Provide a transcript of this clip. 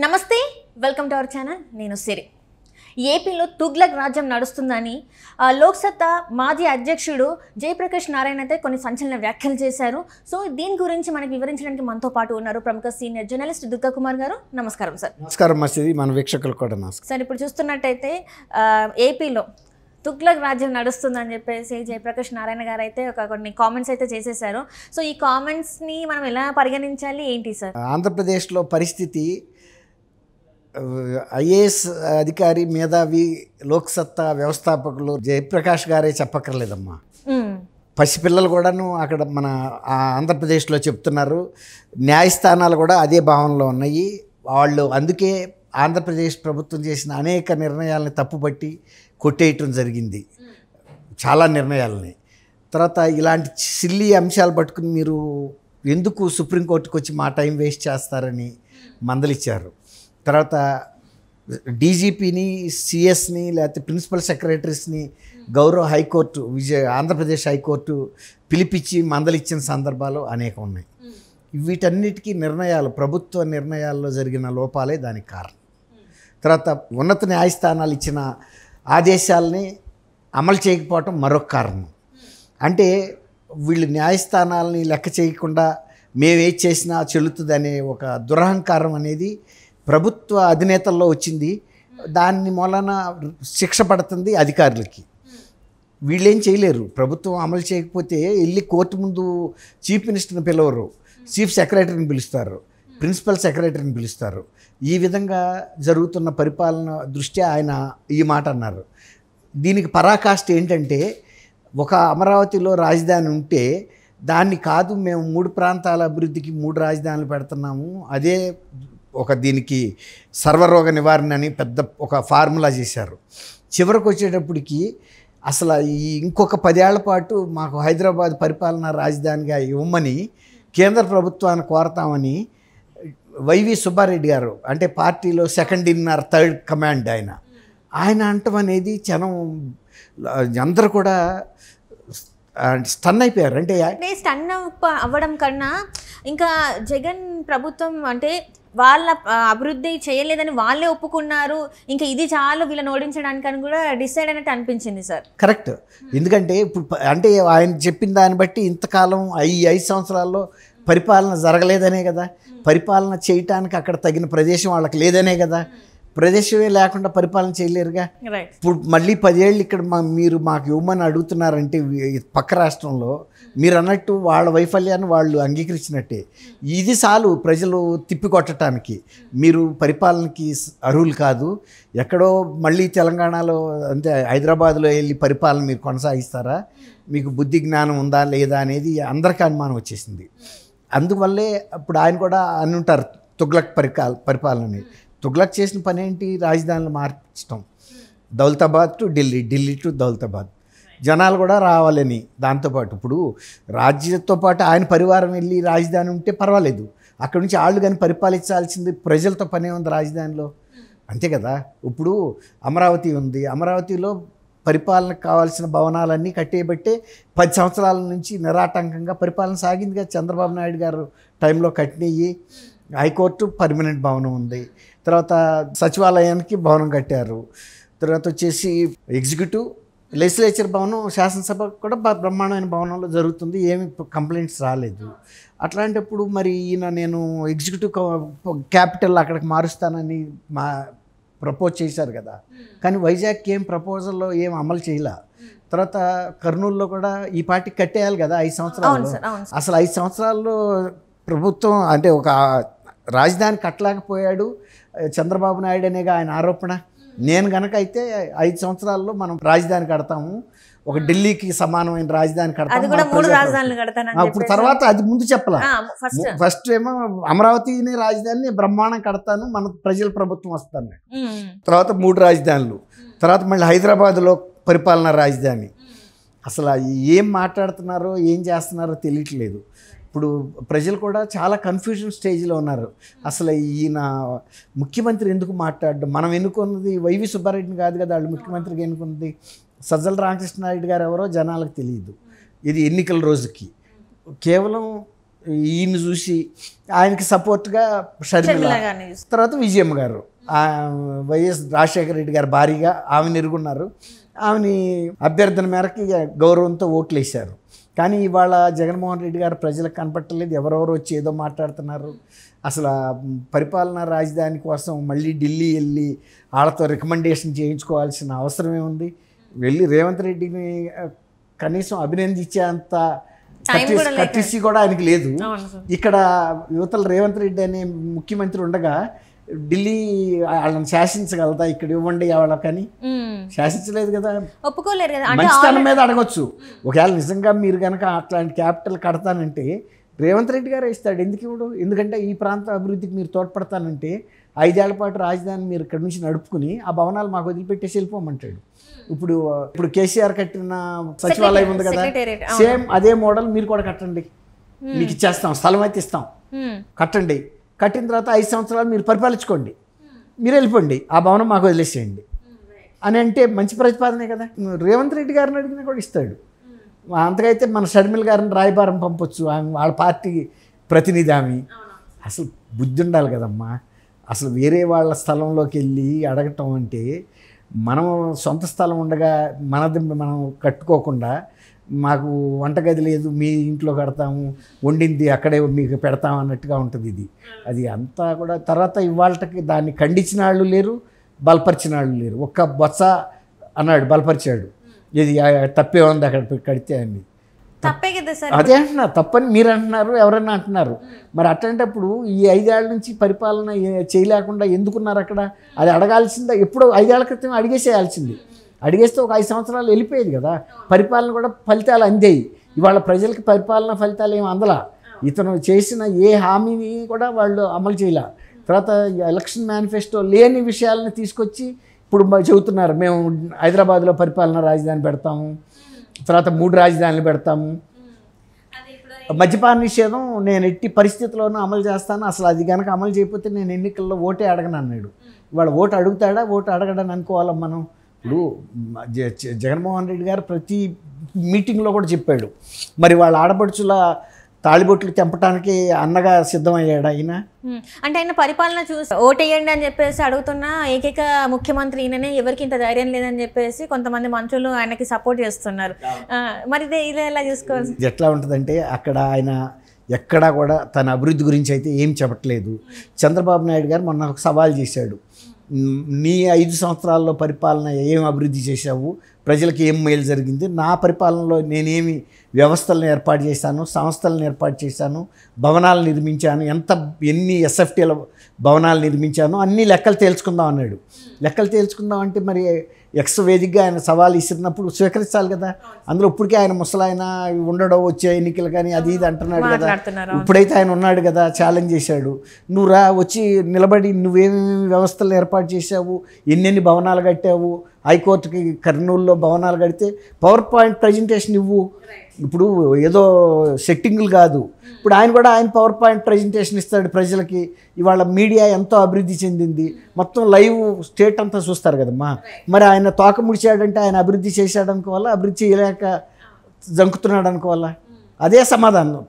నమస్తే, welcome to our channel. నేను సిరి. ఏపీలో తుగ్లక్ రాజ్యం నడుస్తుందని లోక్సత్తా మాజీ అధ్యక్షుడు జయప్రకాష్ నారాయణ అయితే కొన్ని సంచలన వ్యాఖ్యలు చేశారు. సో దీని గురించి మనకు వివరించడానికి మనతో పాటు ఉన్నారు ప్రముఖ సీనియర్ జర్నలిస్ట్ దుర్గా కుమార్ గారు. నమస్కారం సార్. నమస్కారం మసీది, మన వీక్షకులు కూడా నమస్కారం సార్. ఇప్పుడు చూస్తున్నట్టయితే ఏపీలో తుగ్లక్ రాజ్యం నడుస్తుందని చెప్పేసి జయప్రకాష్ నారాయణ గారు అయితే కొన్ని కామెంట్స్ అయితే చేసేసారు. సో ఈ కామెంట్స్ని మనం ఎలా పరిగణించాలి ఏంటి సార్? ఆంధ్రప్రదేశ్లో పరిస్థితి ఐఏఎస్ అధికారి మేధావి లోక్సత్తా వ్యవస్థాపకులు జయప్రకాష్ గారే చెప్పక్కర్లేదమ్మా. పసిపిల్లలు కూడాను అక్కడ మన ఆంధ్రప్రదేశ్లో చెప్తున్నారు. న్యాయస్థానాలు కూడా అదే భావనలో ఉన్నాయి. వాళ్ళు అందుకే ఆంధ్రప్రదేశ్ ప్రభుత్వం చేసిన అనేక నిర్ణయాలని తప్పుపట్టి కొట్టేయటం జరిగింది, చాలా నిర్ణయాలని. తర్వాత ఇలాంటి సిల్లీ అంశాలు పట్టుకుని మీరు ఎందుకు సుప్రీంకోర్టుకు వచ్చి మా టైం వేస్ట్ చేస్తారని మందలిచ్చారు. తర్వాత డీజీపీని, సిఎస్ని, లేకపోతే ప్రిన్సిపల్ సెక్రటరీస్ని గౌరవ హైకోర్టు, ఆంధ్రప్రదేశ్ హైకోర్టు పిలిపించి మందలిచ్చిన సందర్భాలు అనేకం ఉన్నాయి. వీటన్నిటికీ నిర్ణయాలు, ప్రభుత్వ నిర్ణయాల్లో జరిగిన లోపాలే దానికి కారణం. తర్వాత ఉన్నత న్యాయస్థానాలు ఇచ్చిన ఆదేశాలని అమలు చేయకపోవటం మరొక కారణం. అంటే వీళ్ళు న్యాయస్థానాలని లెక్క చేయకుండా మేమేది చేసినా చెల్లుతుందనే ఒక దురహంకారం అనేది ప్రభుత్వ అధినేతల్లో వచ్చింది. దాని మూలన శిక్ష పడుతుంది అధికారులకి. వీళ్ళేం చేయలేరు. ప్రభుత్వం అమలు చేయకపోతే వెళ్ళి కోర్టు ముందు చీఫ్ మినిస్టర్ని పిలవరు, చీఫ్ సెక్రటరీని పిలుస్తారు, ప్రిన్సిపల్ సెక్రటరీని పిలుస్తారు. ఈ విధంగా జరుగుతున్న పరిపాలన దృష్ట్యా ఆయన ఈ మాట అన్నారు. దీనికి పరాకాష్ఠ ఏంటంటే, ఒక అమరావతిలో రాజధాని ఉంటే దాన్ని కాదు మేము 3 ప్రాంతాల అభివృద్ధికి 3 రాజధానులు పెడుతున్నాము, అదే ఒక దీనికి సర్వరోగ నివారణ అని పెద్ద ఒక ఫార్ములా చేశారు. చివరికి వచ్చేటప్పటికి అసలు ఈ ఇంకొక 10 ఏళ్ల పాటు మాకు హైదరాబాద్ పరిపాలనా రాజధానిగా ఇవ్వమని కేంద్ర ప్రభుత్వాన్ని కోరతామని వైవి సుబ్బారెడ్డి గారు, అంటే పార్టీలో second in or third command ఆయన అంటం అనేది జనం అందరూ కూడా స్టన్ అయిపోయారు. అంటే స్టన్ అవ్వడం కన్నా ఇంకా జగన్ ప్రభుత్వం అంటే వాళ్ళ అభివృద్ధి చేయలేదని వాళ్ళే ఒప్పుకున్నారు, ఇంకా ఇది చాలు వీళ్ళని ఓడించడానికి అని కూడా డిసైడ్ అయినట్టు అనిపించింది సార్. కరెక్ట్. ఎందుకంటే ఇప్పుడు అంటే ఆయన చెప్పిన దాన్ని బట్టి ఇంతకాలం 5 సంవత్సరాల్లో పరిపాలన జరగలేదనే కదా, పరిపాలన చేయటానికి అక్కడ తగిన ప్రదేశం వాళ్ళకి లేదనే కదా. ప్రదేశమే లేకుండా పరిపాలన చేయలేరుగా. ఇప్పుడు మళ్ళీ 10 ఏళ్ళు ఇక్కడ మీరు మాకు ఇవ్వమని అడుగుతున్నారంటే పక్క రాష్ట్రంలో మీరు అన్నట్టు వాళ్ళ వైఫల్యాన్ని వాళ్ళు అంగీకరించినట్టే. ఇది చాలు ప్రజలు తిప్పికొట్టడానికి. మీరు పరిపాలనకి అర్హులు కాదు, ఎక్కడో మళ్ళీ తెలంగాణలో అంటే హైదరాబాద్లో వెళ్ళి పరిపాలన మీరు కొనసాగిస్తారా, మీకు బుద్ధి జ్ఞానం ఉందా లేదా అనేది అందరికీ అనుమానం వచ్చేసింది. అందువల్లే ఇప్పుడు ఆయన కూడా అని ఉంటారు తుగ్లక్ పరిపాలనని. తుగ్లక్ చేసిన పని ఏంటి? రాజధానులు మార్చడం, దౌలతాబాద్ టు ఢిల్లీ, ఢిల్లీ టు దౌలతాబాద్. జనాలు కూడా రావాలని దాంతోపాటు ఇప్పుడు రాజ్యంతో పాటు ఆయన పరివారం వెళ్ళి రాజధాని ఉంటే పర్వాలేదు, అక్కడి నుంచి వాళ్ళు కానీ పరిపాలించాల్సింది ప్రజలతో పనే ఉంది రాజధానిలో, అంతే కదా. ఇప్పుడు అమరావతి ఉంది, అమరావతిలో పరిపాలనకు కావాల్సిన భవనాలన్నీ కట్టేయబట్టే 10 సంవత్సరాల నుంచి నిరాటంకంగా పరిపాలన సాగింది కదా. చంద్రబాబు నాయుడు గారు టైంలో కట్టినవి. హైకోర్టు పర్మనెంట్ భవనం ఉంది, తర్వాత సచివాలయానికి భవనం కట్టారు, తర్వాత వచ్చేసి ఎగ్జిక్యూటివ్ లెజిస్లేచర్ భవనం, శాసనసభ కూడా బ్రహ్మాండమైన భవనంలో జరుగుతుంది, ఏమి కంప్లైంట్స్ రాలేదు. అట్లాంటప్పుడు మరి ఈయన నేను ఎగ్జిక్యూటివ్ క్యాపిటల్ అక్కడికి మారుస్తానని ప్రపోజ్ చేశారు కదా, కానీ వైజాగ్కి ఏం ప్రపోజల్లో ఏం అమలు చేయలే. తర్వాత కర్నూలులో కూడా ఈ పార్టీకి కట్టేయాలి కదా 5 సంవత్సరాలు. అసలు 5 సంవత్సరాల్లో ప్రభుత్వం అంటే ఒక రాజధాని కట్టలేకపోయాడు చంద్రబాబు నాయుడు అనేగా ఆయన ఆరోపణ. నేను కనుక అయితే 5 సంవత్సరాల్లో మనం రాజధాని కడతాము, ఒక ఢిల్లీకి సమానమైన రాజధాని కడతాము. అప్పుడు తర్వాత అది ముందు చెప్పలా, ఫస్ట్ ఏమో అమరావతిని రాజధాని బ్రహ్మాండం కడతాను, మన ప్రజల ప్రభుత్వం వస్తాను. తర్వాత 3 రాజధానులు, తర్వాత మళ్ళీ హైదరాబాద్లో పరిపాలనా రాజధాని. అసలు ఏం మాట్లాడుతున్నారో ఏం చేస్తున్నారో తెలియట్లేదు. ఇప్పుడు ప్రజలు కూడా చాలా కన్ఫ్యూజన్ స్టేజ్లో ఉన్నారు. అసలు ఈయన ముఖ్యమంత్రి ఎందుకు మాట్లాడడం? మనం ఎన్నుకున్నది వైవి సుబ్బారెడ్డిని కాదు కదా, వాళ్ళు ముఖ్యమంత్రిగా ఎన్నుకున్నది సజ్జల రామకృష్ణారెడ్డి గారు ఎవరో జనాలకు తెలియదు. ఇది ఎన్నికల రోజుకి కేవలం ఈయన చూసి ఆయనకి సపోర్ట్గా షర్మిల, గారిని చూసి. తర్వాత విజయమ్మ గారు, వైఎస్ రాజశేఖర రెడ్డి గారు భారీగా ఆమెను ఎరుగున్నారు. ఆమెని అభ్యర్థన మేరకు గౌరవంతో ఓట్లు వేశారు. కానీ ఇవాళ జగన్మోహన్ రెడ్డి గారు ప్రజలకు కనపట్టలేదు. ఎవరెవరు వచ్చి ఏదో మాట్లాడుతున్నారు. అసలు పరిపాలనా రాజధాని కోసం మళ్ళీ ఢిల్లీ వెళ్ళి వాళ్ళతో రికమెండేషన్ చేయించుకోవాల్సిన అవసరమే ఉంది. వెళ్ళి రేవంత్ రెడ్డిని కనీసం అభినందించేంత కట్టిసి కూడా ఆయనకి లేదు. ఇక్కడ యువతల రేవంత్ రెడ్డి అనే ముఖ్యమంత్రి ఉండగా ఢిల్లీ వాళ్ళని శాసించగలదా? ఇక్కడ ఇవ్వండి వాళ్ళకని శాసించలేదు కదా, ఒప్పుకోలేరు కదా. మంచితనం మీద అడగొచ్చు. ఒకవేళ నిజంగా మీరు కనుక అట్లాంటి క్యాపిటల్ కడతానంటే రేవంత్ రెడ్డి గారు ఇస్తాడు. ఎందుకు ఇవ్వడు? ఎందుకంటే ఈ ప్రాంత అభివృద్ధికి మీరు తోడ్పడతానంటే 5 ఏళ్ల పాటు రాజధాని మీరు ఇక్కడ నుంచి నడుపుకుని ఆ భవనాలు మాకు వదిలిపెట్టేసి వెళ్ళిపోమంటాడు. ఇప్పుడు కేసీఆర్ కట్టిన సచివాలయం ఉంది కదా, సేమ్ అదే మోడల్ మీరు కూడా కట్టండి, మీకు ఇచ్చేస్తాం, స్థలం అయితే ఇస్తాం, కట్టండి. కట్టిన తర్వాత 5 సంవత్సరాలు మీరు పరిపాలించుకోండి, మీరు వెళ్ళిపోండి, ఆ భవనం మాకు వదిలేసేయండి అని అంటే మంచి ప్రతిపాదనే కదా. రేవంత్ రెడ్డి గారిని అడిగినా కూడా ఇస్తాడు. అంతకైతే మన షర్మిల గారిని రాయబారం పంపొచ్చు, వాళ్ళ పార్టీ ప్రతినిధి ఆమె. అసలు బుద్ధి ఉండాలి కదమ్మా. అసలు వేరే వాళ్ళ స్థలంలోకి వెళ్ళి అడగటం అంటే, మనం సొంత స్థలం ఉండగా మనది మనం కట్టుకోకుండా మాకు వంటగది లేదు మీ ఇంట్లో కడతాము, వండింది అక్కడే మీకు పెడతాము అన్నట్టుగా ఉంటుంది ఇది. అది అంతా కూడా తర్వాత ఇవాళకి దాన్ని ఖండించిన వాళ్ళు లేరు, బలపరిచిన వాళ్ళు లేరు. ఒక్క బొత్స అన్నాడు, బలపరిచాడు. ఇది తప్పే ఉంది అక్కడ కడితే అని. అదే అంటున్నారు, తప్పని మీరు అంటున్నారు, ఎవరన్నా అంటున్నారు. మరి అట్లాంటప్పుడు ఈ 5 ఏళ్ల నుంచి పరిపాలన చేయలేకుండా ఎందుకున్నారు అక్కడ? అది అడగాల్సిందా? ఎప్పుడో 5 ఏళ్ల క్రితం అడిగేసేయాల్సింది. అడిగేస్తే ఒక 5 సంవత్సరాలు వెళ్ళిపోయేది కదా. పరిపాలన కూడా ఫలితాలు అందేయి. ఇవాళ ప్రజలకి పరిపాలన ఫలితాలు ఏమి అందలా. ఇతను చేసిన ఏ హామీని కూడా వాళ్ళు అమలు చేయలే. తర్వాత ఎలక్షన్ మేనిఫెస్టో లేని విషయాలను తీసుకొచ్చి ఇప్పుడు చెబుతున్నారు, మేము హైదరాబాద్లో పరిపాలన రాజధాని పెడతాము, తర్వాత 3 రాజధానులు పెడతాము, మద్యపాన నిషేధం నేను ఎట్టి పరిస్థితుల్లోనూ అమలు చేస్తాను, అసలు అది కనుక అమలు చేయకపోతే నేను ఎన్నికల్లో ఓటే అడగను అన్నాడు. ఇవాళ ఓటు అడుగుతాడా? ఓటు అడగడని అనుకోవాలి మనం. ఇప్పుడు జగన్మోహన్ రెడ్డి గారు ప్రతి మీటింగ్లో కూడా చెప్పాడు, మరి వాళ్ళ ఆడపడుచుల తాళిబొట్లు తెంపడానికి అన్నగా సిద్ధమయ్యాడు ఆయన. అంటే ఆయన పరిపాలన చూసి ఓటేయండి అని చెప్పేసి అడుగుతున్న ఏకైక ముఖ్యమంత్రి ఈయననే, ఎవరికి ఇంత ధైర్యం లేదని చెప్పేసి కొంతమంది మంత్రులు ఆయనకి సపోర్ట్ చేస్తున్నారు. మరి ఇది ఎలా చూసుకోవాలి? ఎట్లా ఉంటుందంటే అక్కడ ఆయన ఎక్కడా కూడా తన అభివృద్ధి గురించి అయితే ఏం చెప్పట్లేదు. చంద్రబాబు నాయుడు గారు మొన్న ఒక సవాల్ చేశాడు, నీ 5 సంవత్సరాల్లో పరిపాలన ఏం అభివృద్ధి చేశావు, ప్రజలకు ఏం మేలు జరిగింది, నా పరిపాలనలో నేనేమి వ్యవస్థలను ఏర్పాటు చేశాను, సంస్థలను ఏర్పాటు చేశాను, భవనాలు నిర్మించాను, ఎన్ని ఎస్ఎఫ్టీల భవనాలు నిర్మించాను, అన్ని లెక్కలు తేల్చుకుందాం అన్నాడు. లెక్కలు తేల్చుకుందాం అంటే మరి ఎక్స్ వేదికగా ఆయన సవాల్ ఇచ్చినప్పుడు స్వీకరించాలి కదా. అందులో ఇప్పటికే ఆయన ముసలాయన ఉండడం, వచ్చే ఎన్నికలు కానీ అది ఇది అంటున్నాడు కదా. ఇప్పుడైతే ఆయన ఉన్నాడు కదా, ఛాలెంజ్ చేశాడు, నువ్వు రా వచ్చి నిలబడి నువ్వేమేమి వ్యవస్థలు ఏర్పాటు చేశావు, ఎన్నెన్ని భవనాలు కట్టావు, హైకోర్టుకి కర్నూలులో భవనాలు కడితే పవర్ పాయింట్ ప్రజెంటేషన్ ఇవ్వు. ఇప్పుడు ఏదో సెట్టింగులు కాదు, ఇప్పుడు ఆయన కూడా ఆయన పవర్ పాయింట్ ప్రజెంటేషన్ ఇస్తాడు ప్రజలకి. ఇవాళ మీడియా ఎంతో అభివృద్ధి చెందింది, మొత్తం లైవ్ స్టేట్ అంతా చూస్తారు కదమ్మా. మరి ఆయన తోక ముడిచాడంటే ఆయన అభివృద్ధి చేశాడు అనుకోవాలా, అభివృద్ధి చేయలేక జంకుతున్నాడు అనుకోవాలా? అదే సమాధానం.